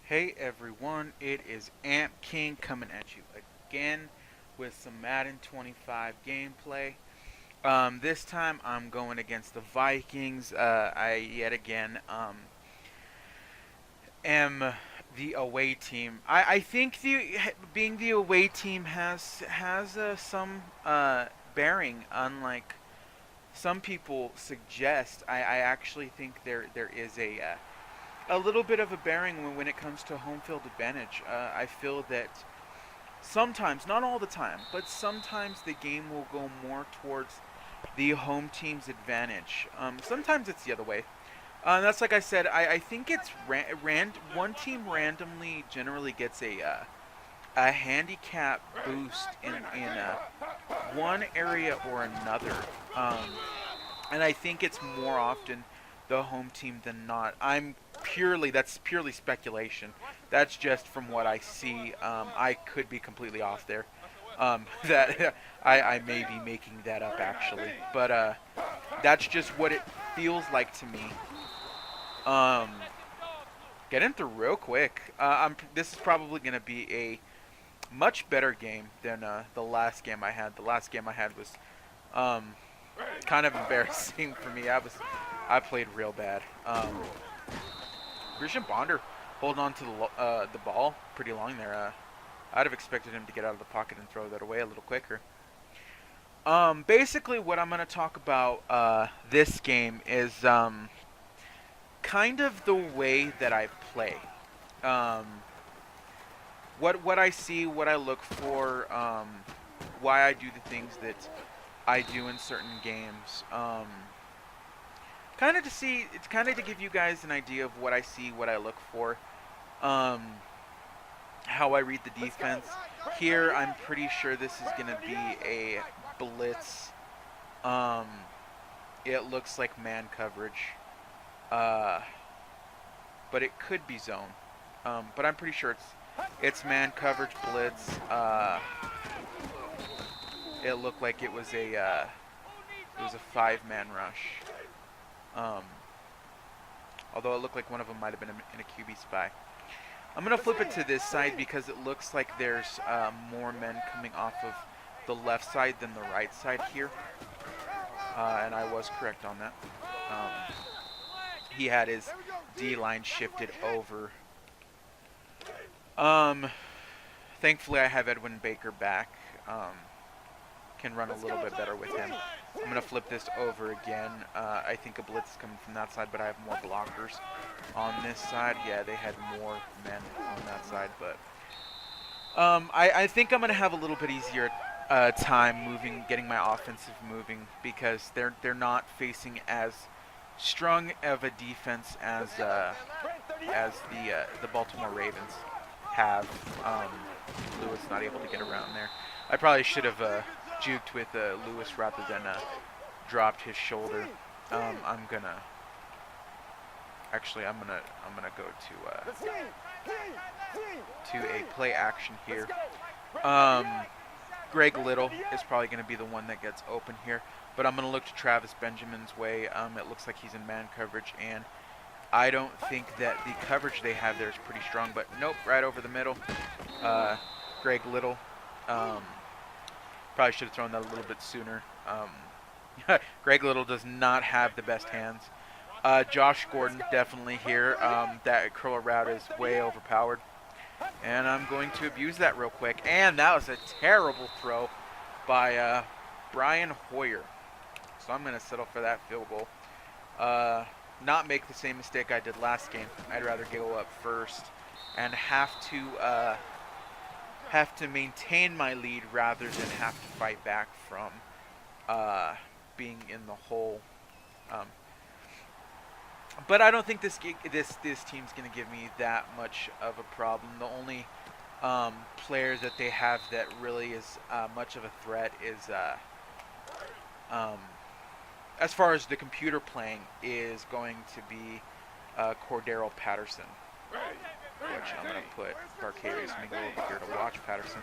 Hey everyone, it is Amp King coming at you again with some Madden 25 gameplay. This time I'm going against the Vikings. I yet again am the away team. I think being the away team has some bearing, unlike some people suggest. I actually think there is a little bit of a bearing when it comes to home field advantage. I feel that sometimes, not all the time, but sometimes the game will go more towards the home team's advantage. Sometimes it's the other way. That's like I said. I think it's one team randomly generally gets a handicap boost in one area or another. And I think it's more often the home team than not. That's purely speculation. That's just from what I see. I could be completely off there. That I may be making that up actually, but that's just what it feels like to me. Um, Getting through real quick. This is probably going to be a much better game than the last game I had. The last game I had was um, kind of embarrassing for me. I played real bad. Christian Bonder holding on to the ball pretty long there. I'd have expected him to get out of the pocket and throw that away a little quicker. Basically, what I'm going to talk about this game is kind of the way that I play. Um, what I see, what I look for, why I do the things that I do in certain games. It's kind of to give you guys an idea of what I see, what I look for, um, how I read the defense. Here, I'm pretty sure this is going to be a blitz. Um, it looks like man coverage, uh, but it could be zone. But I'm pretty sure it's man coverage blitz. It looked like it was a 5-man rush. Um, Although it looked like one of them might have been in a QB spy. I'm going to flip it to this side because it looks like there's more men coming off of the left side than the right side here. And I was correct on that. He had his D-line shifted over. Thankfully, I have Edwin Baker back. Can run a little bit better with him. I'm going to flip this over again. I think a blitz is coming from that side, but I have more blockers on this side. Yeah, they had more men on that side, but I think I'm going to have a little bit easier time getting my offensive moving because they're not facing as strong of a defense as the Baltimore Ravens have. Lewis not able to get around there. I probably should have juked with Lewis rather than dropped his shoulder. I'm gonna go to a play action here. Greg Little is probably going to be the one that gets open here, but I'm going to look to Travis Benjamin's way. It looks like he's in man coverage, and I don't think that the coverage they have there is pretty strong, but nope, right over the middle. Greg Little. Probably should have thrown that a little bit sooner. Greg Little does not have the best hands. Josh Gordon definitely here. That curl route is way overpowered. And I'm going to abuse that real quick. And that was a terrible throw by Brian Hoyer. So I'm going to settle for that field goal. Not make the same mistake I did last game. I'd rather go up first and have to maintain my lead rather than have to fight back from being in the hole. But I don't think this team's going to give me that much of a problem. The only player that they have that really is much of a threat is, as far as the computer playing, is going to be Cordero Patterson. Which I'm going to put Barcarius Mingle over here to watch Patterson.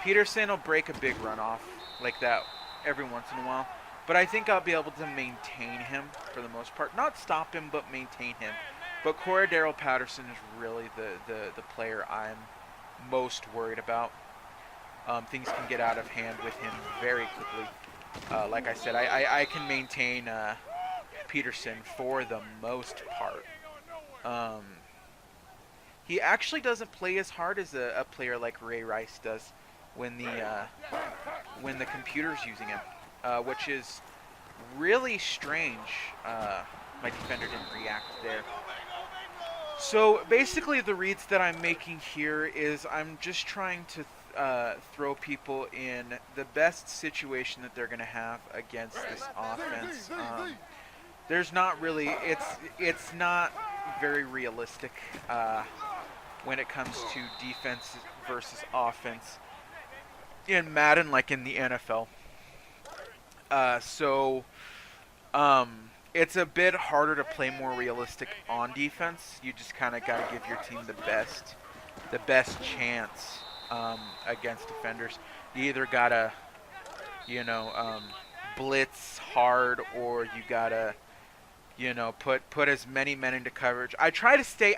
Peterson will break a big runoff like that every once in a while. But I think I'll be able to maintain him for the most part. Not stop him, but maintain him. But Cordero Patterson is really the player I'm most worried about. Things can get out of hand with him very quickly. Like I said, I can maintain Peterson for the most part. Um, he actually doesn't play as hard as a player like Ray Rice does when the computer's using him, which is really strange. My defender didn't react there. So basically the reads that I'm making here is I'm just trying to throw people in the best situation that they're going to have against this offense. There's not really, it's not very realistic when it comes to defense versus offense in Madden like in the NFL. So it's a bit harder to play more realistic on defense. You just kind of got to give your team the best chance against defenders. You either gotta, blitz hard, or you gotta, put as many men into coverage. I try to stay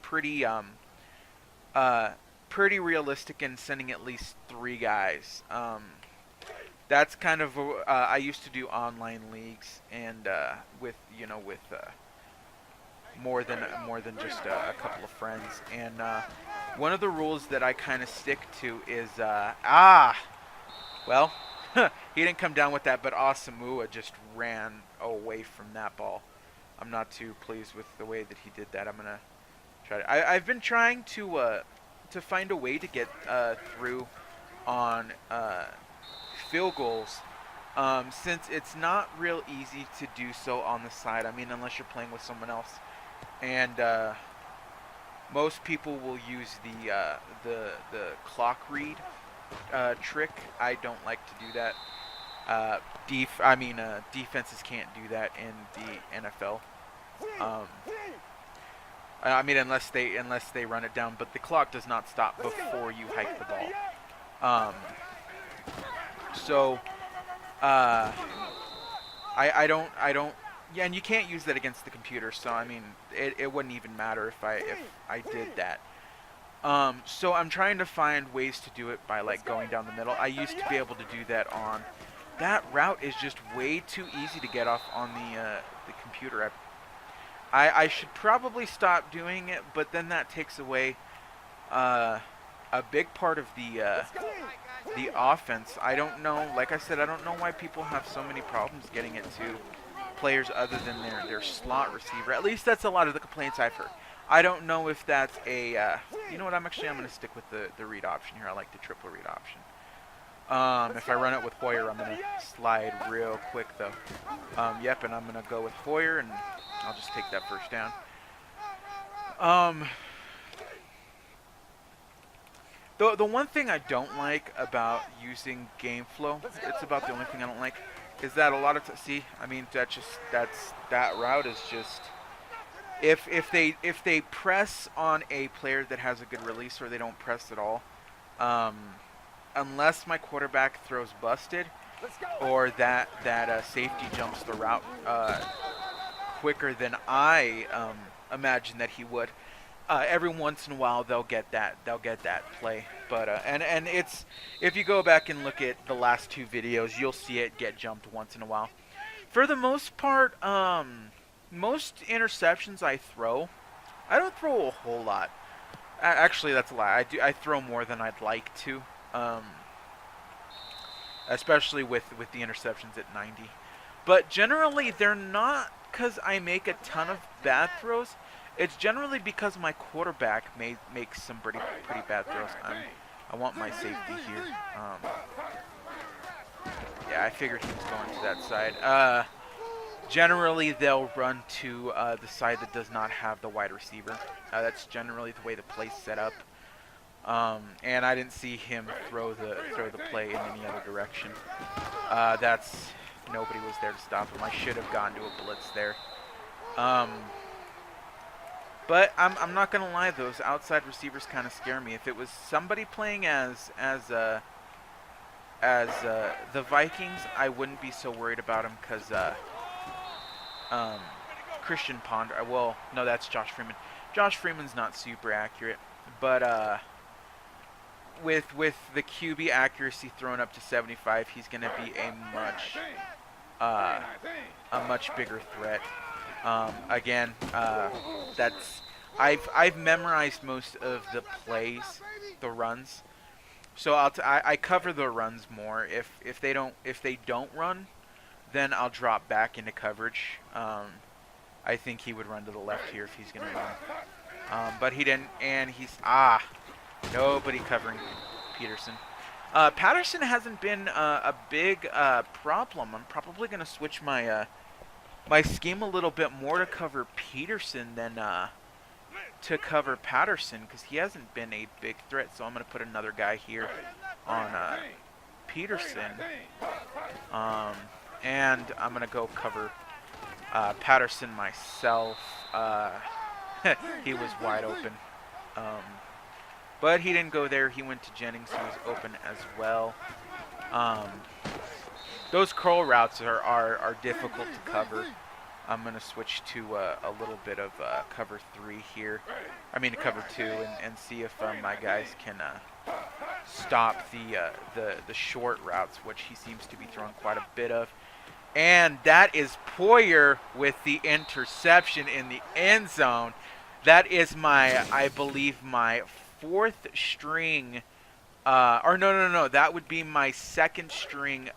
pretty realistic in sending at least 3 guys. That's kind of I used to do online leagues, and with more than just a couple of friends. And one of the rules that I kind of stick to is well, he didn't come down with that, but Asamoah just ran away from that ball. I'm not too pleased with the way that he did that. I'm gonna try to. I've been trying to find a way to get through on field goals, since it's not real easy to do so on the side. I mean, unless you're playing with someone else, and most people will use the clock read trick. I don't like to do that. Defenses can't do that in the NFL. I mean, unless they run it down, but the clock does not stop before you hike the ball. So, I don't, yeah, and you can't use that against the computer. So I mean, it wouldn't even matter if I did that. So I'm trying to find ways to do it by like going down the middle. I used to be able to do that on. That route is just way too easy to get off on the computer. I should probably stop doing it, but then that takes away a big part of the offense. I don't know. Like I said, I don't know why people have so many problems getting it to players other than their slot receiver. At least that's a lot of the complaints I've heard. I don't know if that's a. You know what? I'm going to stick with the read option here. I like the triple read option. If I run it with Hoyer, I'm going to slide real quick, though. Yep, and I'm going to go with Hoyer, and I'll just take that first down. The one thing I don't like about using game flow, it's about the only thing I don't like, is that a lot of that route is just if they press on a player that has a good release, or they don't press at all, unless my quarterback throws busted, or that safety jumps the route quicker than I imagine that he would. Every once in a while they'll get that play, but and it's, if you go back and look at the last 2 videos, you'll see it get jumped once in a while. For the most part, most interceptions I don't throw a whole lot. Actually, that's a lie. I throw more than I'd like to, especially with the interceptions at 90. But generally, they're not because I make a ton of bad throws. It's generally because my quarterback makes some pretty bad throws. I want my safety here. Yeah, I figured he was going to that side. Generally, they'll run to the side that does not have the wide receiver. That's generally the way the play's set up. And I didn't see him throw the play in any other direction. Nobody was there to stop him. I should have gone to a blitz there. But I'm not gonna lie, those outside receivers kind of scare me. If it was somebody playing as the Vikings, I wouldn't be so worried about him, because Christian Ponder. Well, no, that's Josh Freeman. Josh Freeman's not super accurate, but with the QB accuracy thrown up to 75, he's going to be uh, a much bigger threat. Again, that's I've memorized most of the plays, the runs. So I cover the runs more. If they don't run, then I'll drop back into coverage. I think he would run to the left here if he's going to run. But he didn't, and nobody covering Peterson. Patterson hasn't been a big problem. I'm probably going to switch my my scheme a little bit more to cover Peterson than to cover Patterson, because he hasn't been a big threat. So I'm going to put another guy here on Peterson, and I'm going to go cover Patterson myself. He was wide open. But he didn't go there. He went to Jennings, who was open as well. Those curl routes are difficult to cover. I'm going to switch to a little bit of cover 3 here. I mean, cover 2, and see if my guys can stop the short routes, which he seems to be throwing quite a bit of. And that is Poyer with the interception in the end zone. That is I believe, my 4th string, or no, that would be my 2nd string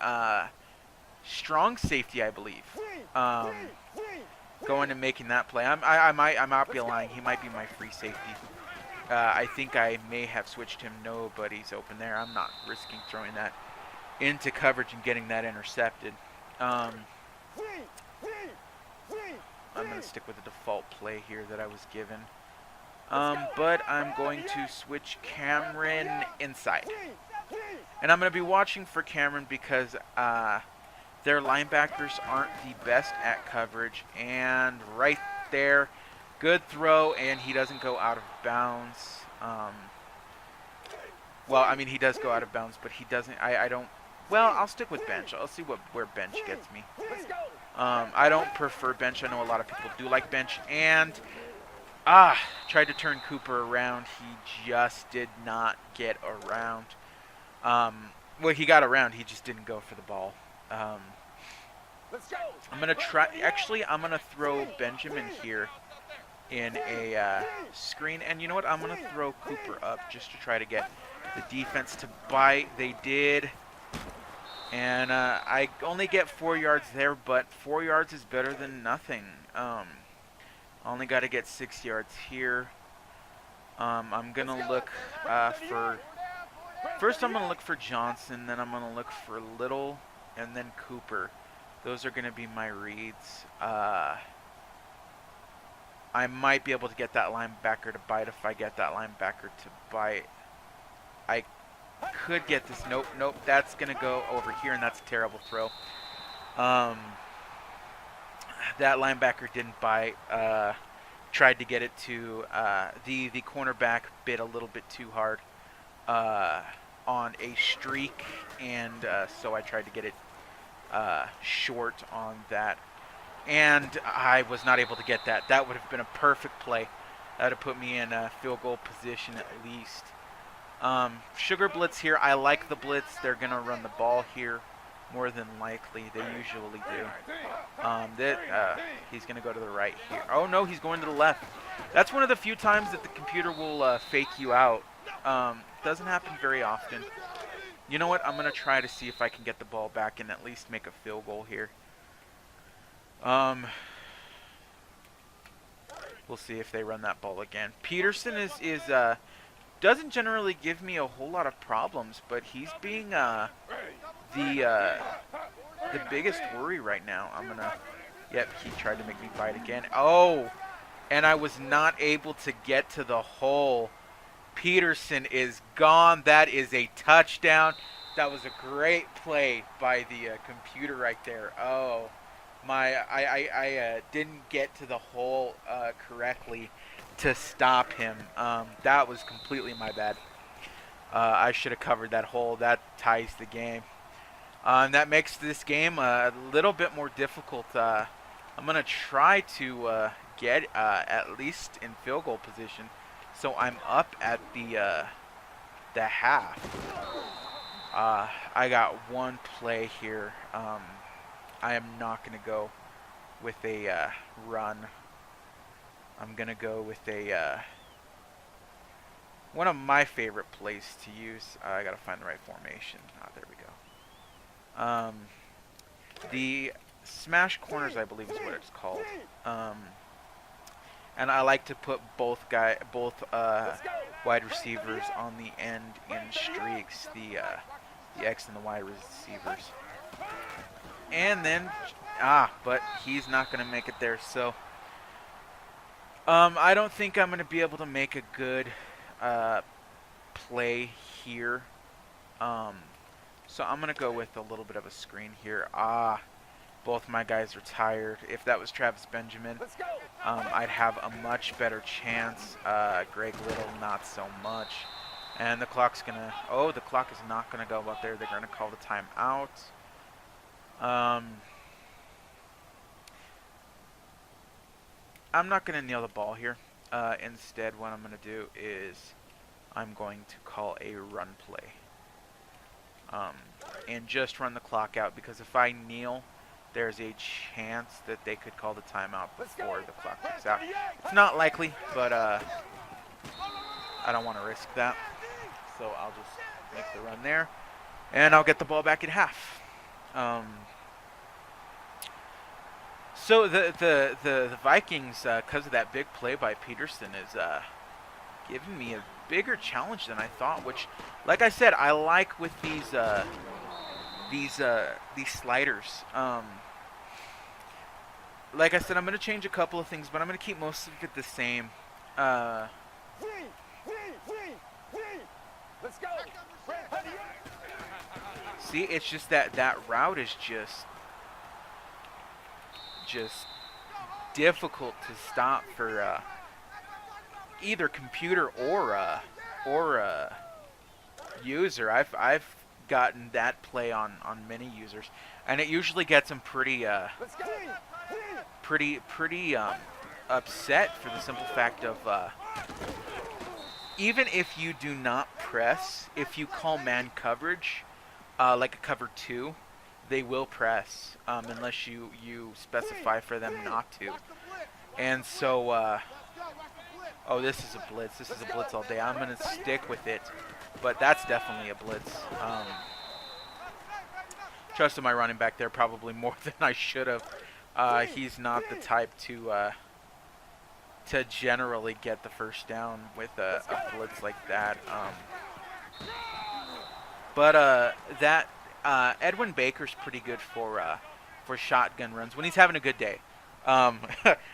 strong safety, I believe. Going and making that play. I might be lying. He might be my free safety. I think I may have switched him. Nobody's open there. I'm not risking throwing that into coverage and getting that intercepted. I'm going to stick with the default play here that I was given. But I'm going to switch Cameron inside. And I'm going to be watching for Cameron because their linebackers aren't the best at coverage. And right there, good throw, and he doesn't go out of bounds. Well, I mean, he does go out of bounds, but he doesn't. I don't. Well, I'll stick with bench. I'll see where bench gets me. I don't prefer bench. I know a lot of people do like bench. And tried to turn Cooper around. He just did not get around. Well, he got around. He just didn't go for the ball. I'm gonna try. Actually, I'm gonna throw Benjamin here in a screen. And you know what? I'm gonna throw Cooper up just to try to get the defense to bite. They did. And I only get 4 yards there, but 4 yards is better than nothing. Only got to get 6 yards here. I'm going to look for... First, I'm going to look for Johnson. Then I'm going to look for Little. And then Cooper. Those are going to be my reads. I might be able to get that linebacker to bite if I get that linebacker to bite. I could get this. Nope. That's going to go over here, and that's a terrible throw. That linebacker didn't bite. Tried to get it to the cornerback bit a little bit too hard on a streak, and so I tried to get it short on that. And I was not able to get that. That would have been a perfect play. That would have put me in a field goal position at least. Sugar blitz here. I like the blitz. They're going to run the ball here more than likely. They usually do. He's going to go to the right here. Oh, no, he's going to the left. That's one of the few times that the computer will fake you out. Doesn't happen very often. You know what? I'm going to try to see if I can get the ball back and at least make a field goal here. We'll see if they run that ball again. Peterson is doesn't generally give me a whole lot of problems, but he's being the biggest worry right now. Yep, he tried to make me bite again. Oh, and I was not able to get to the hole. Peterson is gone. That is a touchdown. That was a great play by the computer right there. Oh, I didn't get to the hole correctly to stop him. That was completely my bad. I should have covered that hole. That ties the game. And that makes this game a little bit more difficult I'm gonna try to get at least in field goal position, so I'm up at the half. I got one play here. I am not gonna go with a run. I'm gonna go with a one of my favorite plays to use. I gotta find the right formation. There we go. The smash corners, I believe, is what it's called. And I like to put both wide receivers on the end in streaks. The X and the Y receivers. And then, but he's not gonna make it there. So, I don't think I'm gonna be able to make a good play here. So I'm gonna go with a little bit of a screen here. Both my guys are tired. If that was Travis Benjamin, I'd have a much better chance. Greg Little, not so much. And the clock's gonna. Oh, the clock is not gonna go up there. They're gonna call the timeout. I'm not gonna nail the ball here. Instead, what I'm gonna do is I'm going to call a run play. And just run the clock out, because if I kneel, there's a chance that they could call the timeout before the clock ticks out. It's not likely, but I don't want to risk that. So I'll just make the run there, and I'll get the ball back at half. So the Vikings, because of that big play by Peterson, is giving me a bigger challenge than I thought. Which, like I said, I like with these sliders. Like I said, I'm going to change a couple of things, but I'm going to keep most of it the same. Let's go. See, it's just that route is just difficult to stop for either computer or user. I've gotten that play on many users, and it usually gets them pretty upset, for the simple fact of even if you do not press, if you call man coverage, like a cover 2, they will press unless you specify for them not to. And so, oh, this is a blitz. This is a blitz all day. I'm going to stick with it, but that's definitely a blitz. Trusted my running back there probably more than I should have. He's not the type to generally get the first down with a blitz like that. But that Edwin Baker's pretty good for shotgun runs when he's having a good day.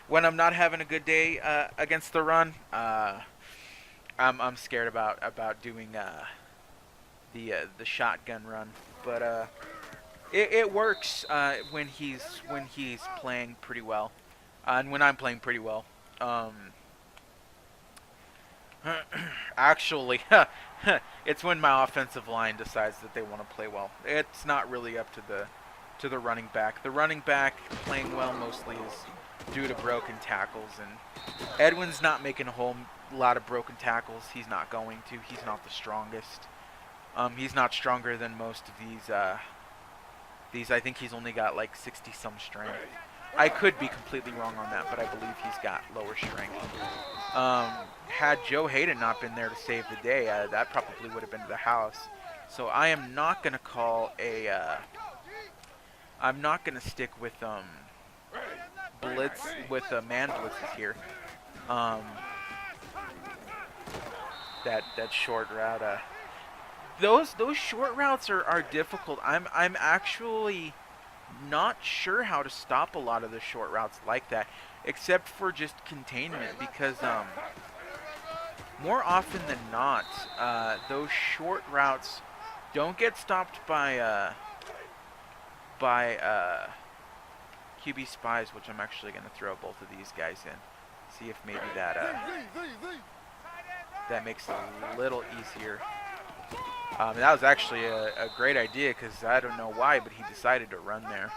When I'm not having a good day against the run, I'm scared about doing the shotgun run. But it works when he's playing pretty well, and when I'm playing pretty well. Actually, it's when my offensive line decides that they want to play well. It's not really up to the running back. The running back playing well mostly is due to broken tackles, and Edwin's not making a whole lot of broken tackles. He's not going to. He's not the strongest. He's not stronger than most of these. I think he's only got like 60-some strength. I could be completely wrong on that, but I believe he's got lower strength. Had Joe Hayden not been there to save the day, that probably would have been to the house. So I am not going to call I'm not going to stick with blitz with man blitzes here. That short route. Those short routes are difficult. I'm actually not sure how to stop a lot of the short routes like that, except for just containment, because more often than not, those short routes don't get stopped by QB spies, which I'm actually going to throw both of these guys in. See if maybe that makes it a little easier. That was actually a great idea, because I don't know why, but he decided to run there.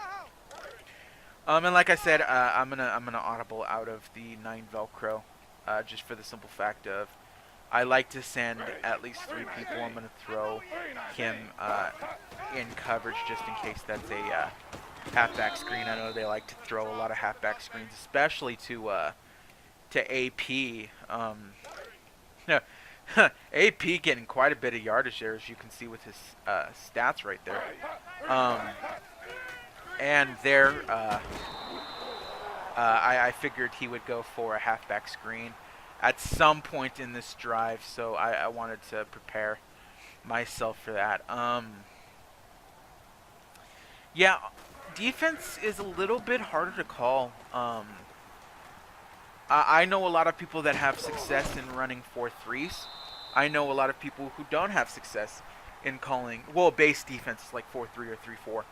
And like I said, I'm gonna audible out of the 9 Velcro, just for the simple fact of I like to send at least 3 people. I'm gonna throw him in coverage just in case that's a halfback screen. I know they like to throw a lot of halfback screens, especially to AP. AP getting quite a bit of yardage there, as you can see with his stats right there. And there, I figured he would go for a halfback screen at some point in this drive, so I wanted to prepare myself for that. Yeah, defense is a little bit harder to call. I know a lot of people that have success in running 4-3s. I know a lot of people who don't have success in calling, well, base defenses like 4-3 or 3-4.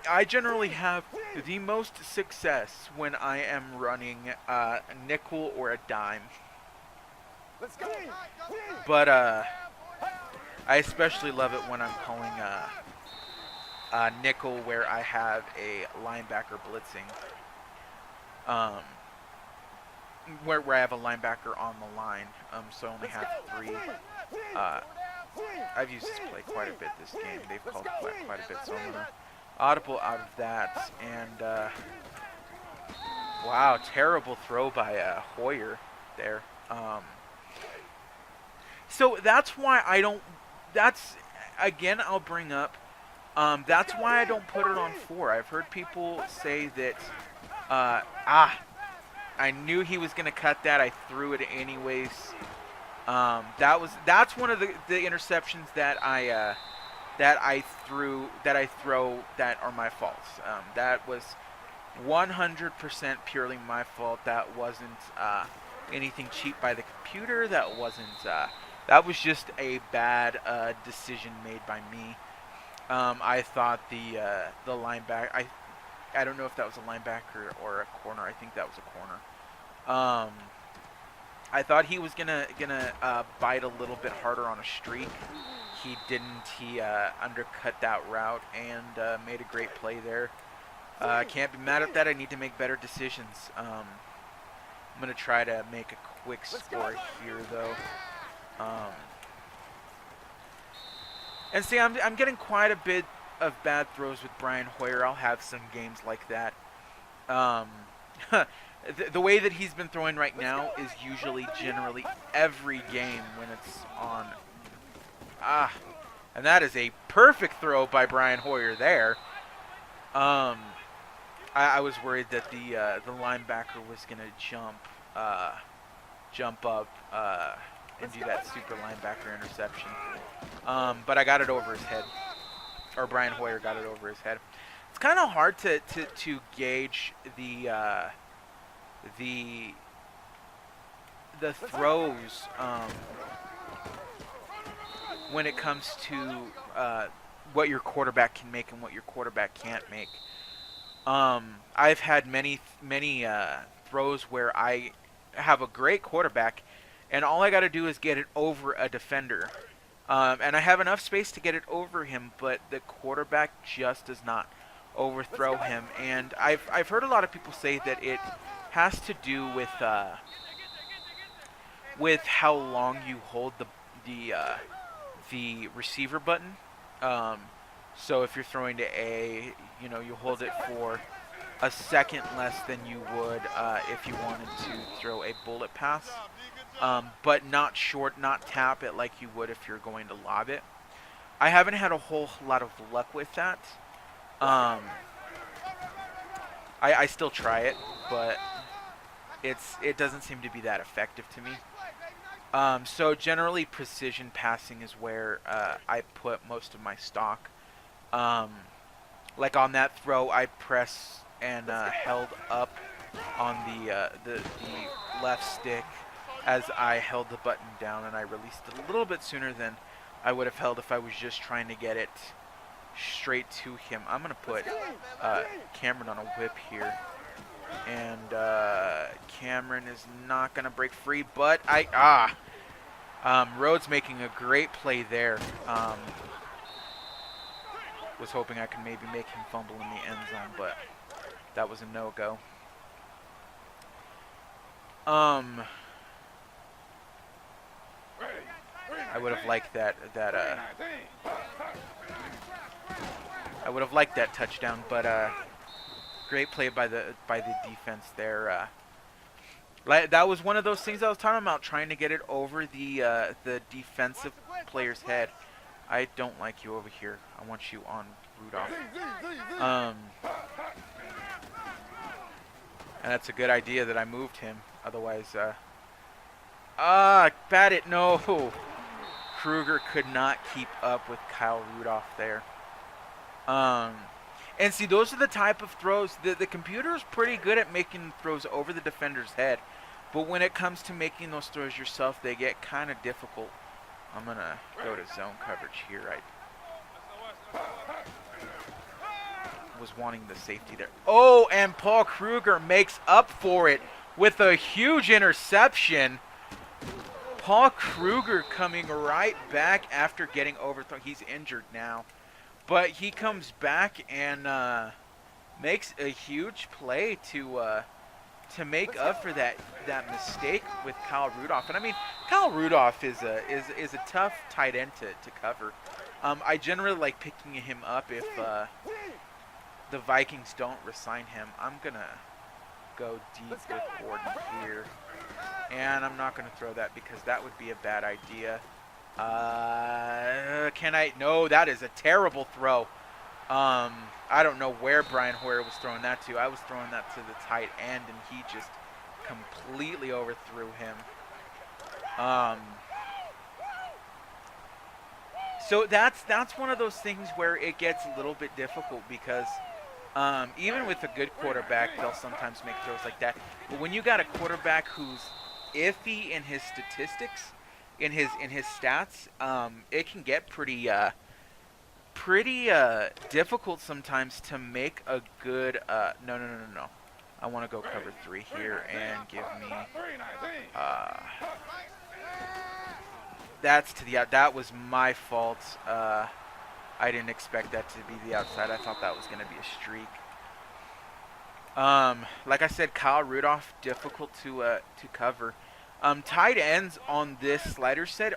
I generally have the most success when I am running a nickel or a dime. But I especially love it when I'm calling a nickel where I have a linebacker blitzing. Where I have a linebacker on the line. So I only have 3. I've used this play quite a bit this game. They've called flat quite a bit, so I'm gonna audible out of that. And wow, terrible throw by Hoyer there. So that's why I don't. That's again, I'll bring up. That's why I don't put it on 4. I've heard people say that. I knew he was gonna cut that. I threw it anyways. That's one of the interceptions that I throw that are my faults. That was 100% purely my fault. That wasn't anything cheap by the computer. That wasn't. That was just a bad decision made by me. I thought the linebacker. I don't know if that was a linebacker or a corner. I think that was a corner. I thought he was gonna bite a little bit harder on a streak. He didn't. He undercut that route and made a great play there. Can't be mad at that. I need to make better decisions. I'm gonna try to make a quick score here though. And see, I'm getting quite a bit of bad throws with Brian Hoyer. I'll have some games like that. The way that he's been throwing right now is usually generally every game when it's on. And that is a perfect throw by Brian Hoyer there. I was worried that the linebacker was gonna jump up and do that super linebacker interception. But I got it over his head. Or Brian Hoyer got it over his head. It's kind of hard to gauge the throws when it comes to what your quarterback can make and what your quarterback can't make. I've had many throws where I have a great quarterback, and all I got to do is get it over a defender. And I have enough space to get it over him, but the quarterback just does not overthrow him. And I've heard a lot of people say that it has to do with how long you hold the receiver button. So if you're throwing to A, you hold it for a second less than you would if you wanted to throw a bullet pass. But not tap it like you would if you're going to lob it. I haven't had a whole lot of luck with that. I still try it, but it doesn't seem to be that effective to me. So generally precision passing is where I put most of my stock. Like on that throw, I press and held up on the left stick as I held the button down, and I released it a little bit sooner than I would have held if I was just trying to get it straight to him. I'm going to put Cameron on a whip here, and Cameron is not going to break free, but Rhodes making a great play there. Was hoping I could maybe make him fumble in the end zone, but That was a no-go. I would have liked that I would have liked that touchdown, but great play by the defense there. That was one of those things I was talking about, trying to get it over the defensive player's head. I don't like you over here. I want you on Rudolph. And that's a good idea that I moved him. Otherwise, bat it, no. Kruger could not keep up with Kyle Rudolph there. And see, those are the type of throws. The computer is pretty good at making throws over the defender's head. But when it comes to making those throws yourself, they get kind of difficult. I'm going to go to zone coverage here. I was wanting the safety there. Oh, and Paul Kruger makes up for it with a huge interception. Paul Kruger coming right back after getting overthrown. He's injured now. But he comes back and makes a huge play to make up for that mistake with Kyle Rudolph. And I mean, Kyle Rudolph is a tough tight end to cover. I generally like picking him up if the Vikings don't resign him. I'm gonna go deep with Gordon here, and I'm not gonna throw that because that would be a bad idea. Can I? No, that is a terrible throw. I don't know where Brian Hoyer was throwing that to. I was throwing that to the tight end, and he just completely overthrew him. So that's one of those things where it gets a little bit difficult because even with a good quarterback, they'll sometimes make throws like that. But when you got a quarterback who's iffy in his statistics, in his stats, it can get pretty difficult sometimes to make a good no. I want to go cover 3 here and give me that's to the that was my fault. I didn't expect that to be the outside. I thought that was going to be a streak. Like I said, Kyle Rudolph, difficult to cover. Tight ends on this slider set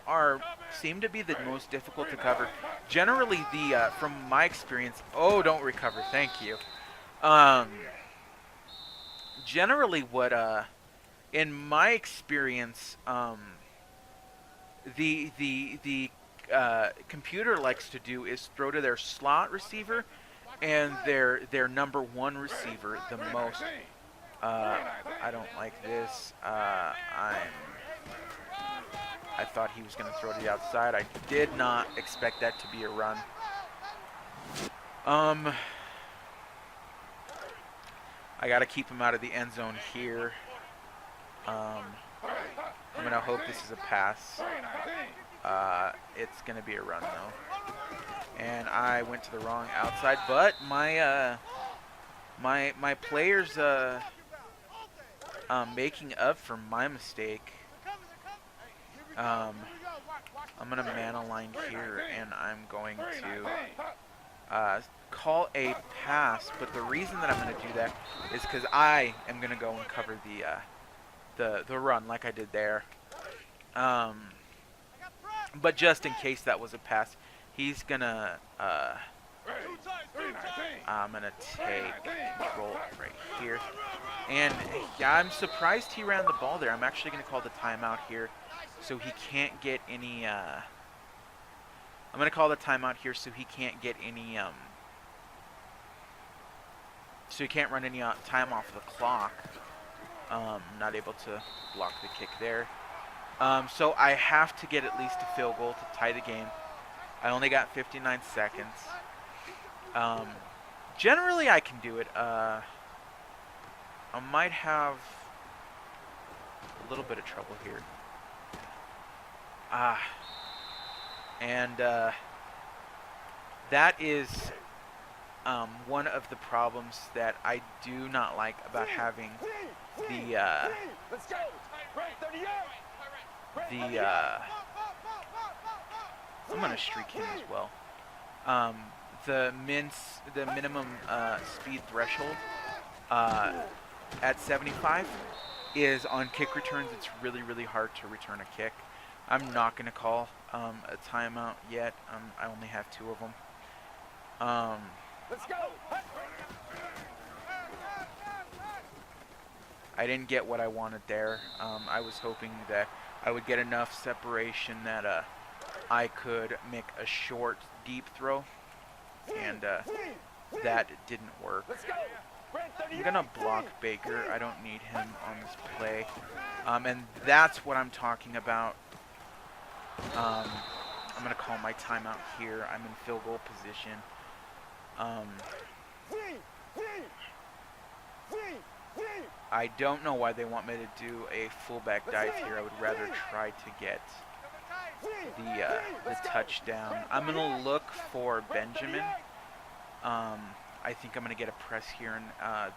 seem to be the most difficult to cover. Generally, from my experience, don't recover, thank you. Generally, what in my experience, the computer likes to do is throw to their slot receiver and their number 1 receiver the most. I don't like this. I thought he was going to throw to the outside. I did not expect that to be a run. I got to keep him out of the end zone here. I'm going to hope this is a pass. It's going to be a run, though. And I went to the wrong outside, but my players making up for my mistake. I'm going to man align here, and I'm going to call a pass. But the reason that I'm going to do that is because I am going to go and cover the run like I did there. But just in case that was a pass, he's going to... I'm going to take control right here. And yeah, I'm surprised he ran the ball there. I'm actually going to call the timeout here so he can't get any... I'm going to call the timeout here so he can't get any... so he can't run any time off the clock. Not able to block the kick there. So I have to get at least a field goal to tie the game. I only got 59 seconds. Generally, I can do it. I might have a little bit of trouble here. And that is one of the problems that I do not like about having the I'm gonna streak him as well. The minimum speed threshold uh, at 75 is on kick returns. It's really, really hard to return a kick. I'm not going to call a timeout yet. I only have 2 of them. Let's go. I didn't get what I wanted there. I was hoping that I would get enough separation that I could make a short, deep throw, and that didn't work. I'm going to block Baker. I don't need him on this play. And that's what I'm talking about. I'm going to call my timeout here. I'm in field goal position. I don't know why they want me to do a fullback dive here. I would rather try to get the touchdown. I'm going to look for Benjamin. I think I'm going to get a press here, and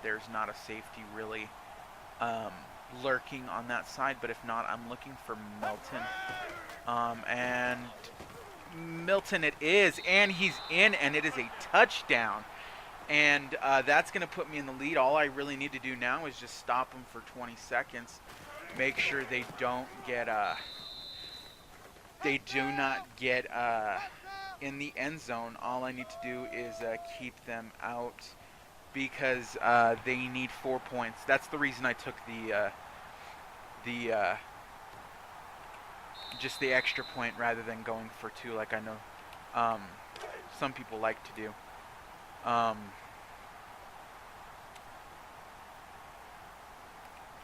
there's not a safety really lurking on that side. But if not, I'm looking for Milton. And Milton it is, and he's in, and it is a touchdown. And that's going to put me in the lead. All I really need to do now is just stop them for 20 seconds. Make sure they don't get they do not get in the end zone. All I need to do is keep them out because they need 4 points. That's the reason I took just the extra point rather than going for 2 like I know some people like to do.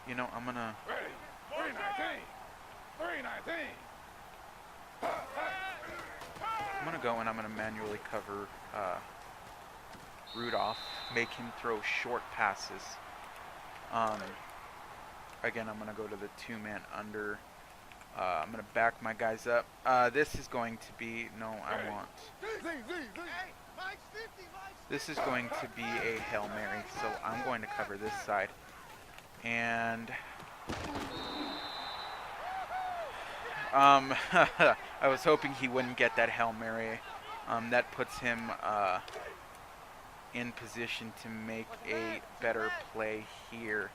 You know, I'm gonna. I'm gonna go and I'm gonna manually cover Rudolph, make him throw short passes. Again, I'm gonna go to the 2-man under. I'm gonna back my guys up. This is going to be This is going to be a Hail Mary, so I'm going to cover this side. And I was hoping he wouldn't get that Hail Mary. That puts him in position to make a better play here.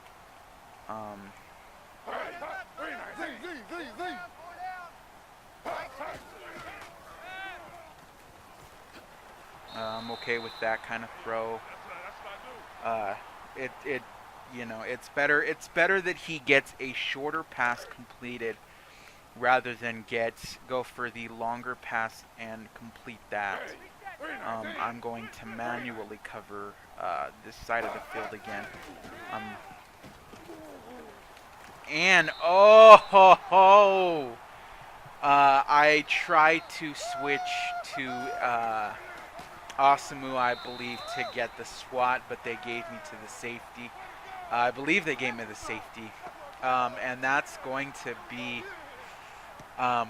I'm okay with that kind of throw. You know, it's better that he gets a shorter pass completed rather than go for the longer pass and complete that. I'm going to manually cover this side of the field again. And I tried to switch to Asamu, I believe, to get the SWAT, but they gave me to the safety. I believe they gave me the safety, and that's going to be a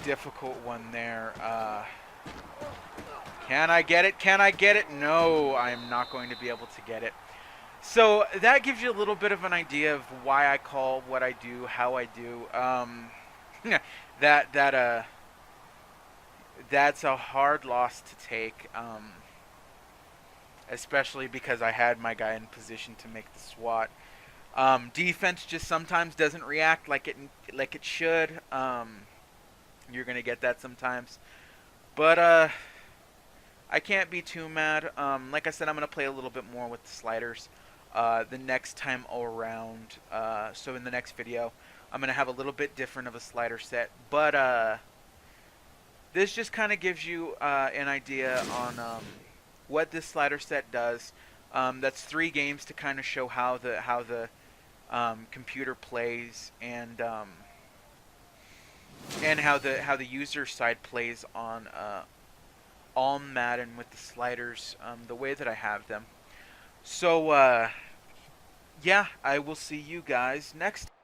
difficult one there. Can I get it? Can I get it? No, I am not going to be able to get it. So that gives you a little bit of an idea of why I call what I do, how I do. That's a hard loss to take, especially because I had my guy in position to make the SWAT. Defense just sometimes doesn't react like it should. You're gonna get that sometimes, but I can't be too mad. Like I said, I'm gonna play a little bit more with the sliders the next time around. So in the next video, I'm gonna have a little bit different of a slider set, but this just kind of gives you an idea on what this slider set does. That's 3 games to kind of show how the computer plays and how the user side plays on all Madden with the sliders the way that I have them. So yeah, I will see you guys next time.